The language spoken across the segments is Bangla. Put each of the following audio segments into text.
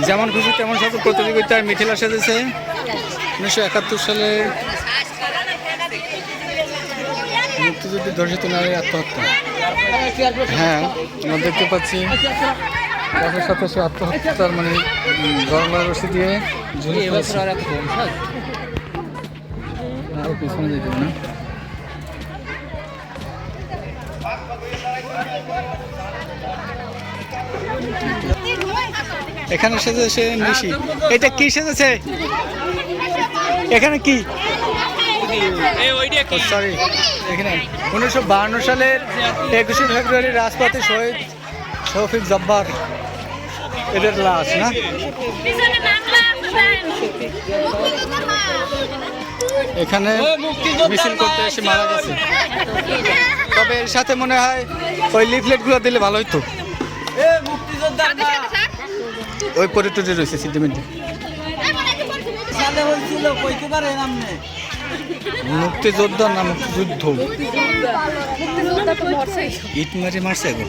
যেমন খুশি তেমন সাজু প্রতিযোগিতায় মিথিলা সেজেছে 1971 সালে মুক্তিযুদ্ধে ধর্ষিত নারী আত্মহত্যা। হ্যাঁ, আমরা দেখতে পাচ্ছি গাছের সাথে সে আত্মহত্যার মানে গরমা রশি দিয়ে ঝুলে পড়েছে। আরো পিছনে যেতে না। এখানে সেজেছে নিশি। এটা কি সেজেছে? এখানে কি? সরি, এখানে 1952 সালের 21শে ফেব্রুয়ারি রাজপথে শহীদ শফিক জব্বার এদের লাশ না? এখানে মিছিল করতে এসে মারা গেছে। তবে এর সাথে মনে হয় ওই লিফলেটগুলো দিলে ভালো হইতো। ওই পরিটুটি রয়েছে সিদ্ধিমিন্টি। মুক্তিযোদ্ধা না মুক্তিযুদ্ধ? ইট মারি মারছে গো।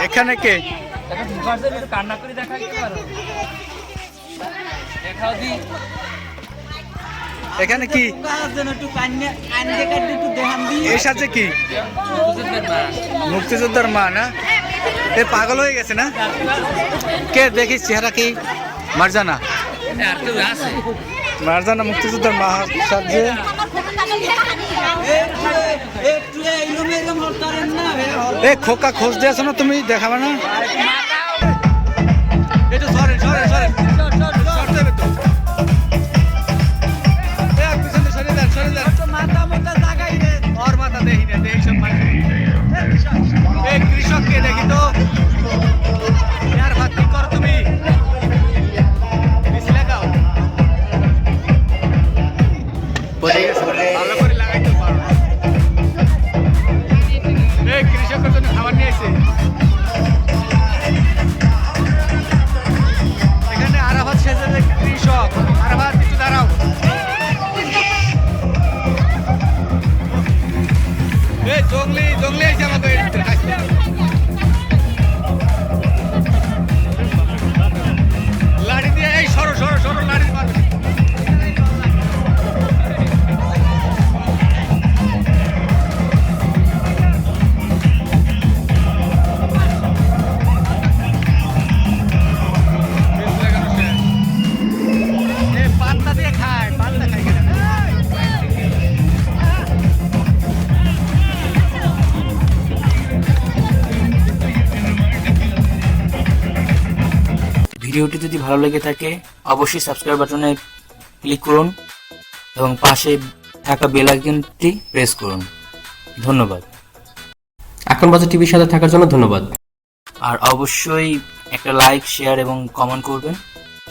এখানে কে? এখানে কি? এই সাথে কি? মুক্তিযোদ্ধার মা না? এ পাগল হয়ে গেছে না? কে দেখিস চেহারা কি? মারজানা। মারজানা মুক্তিযোদ্ধার মা সাজে। এ খোকা খোঁজ দিয়েছো না তুমি? দেখাবে না? একটু সরে সরে সরে কৃষককে দেখি তো यार बात नहीं करो তুমি বেশি লাগাও পড়ে গেছে ভালো করে লাগাইতে পারো এই কৃষকের জন্য খাবার নিয়ে আসে এখানে আরাফাত সেজে কৃষক আরাফাত একটু দাঁড়াও এই জঙ্গলি জঙ্গলি এসে আমাকে আসছে লাড়ি দিয়ে এই সরো সরো সরো লাড়ি মারবে পাল্লা দিয়ে খায় পাল্লা খায় ভিডিওটি যদি ভালো লেগে থাকে অবশ্যই সাবস্ক্রাইব বাটনে ক্লিক করুন এবং পাশে থাকা বেল আইকনটি প্রেস করুন। ধন্যবাদ। এখন বাজার টিভির সাথে থাকার জন্য ধন্যবাদ। আর অবশ্যই একটা লাইক শেয়ার এবং কমেন্ট করবেন।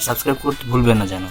সাবস্ক্রাইব করতে ভুলবেন না যেন।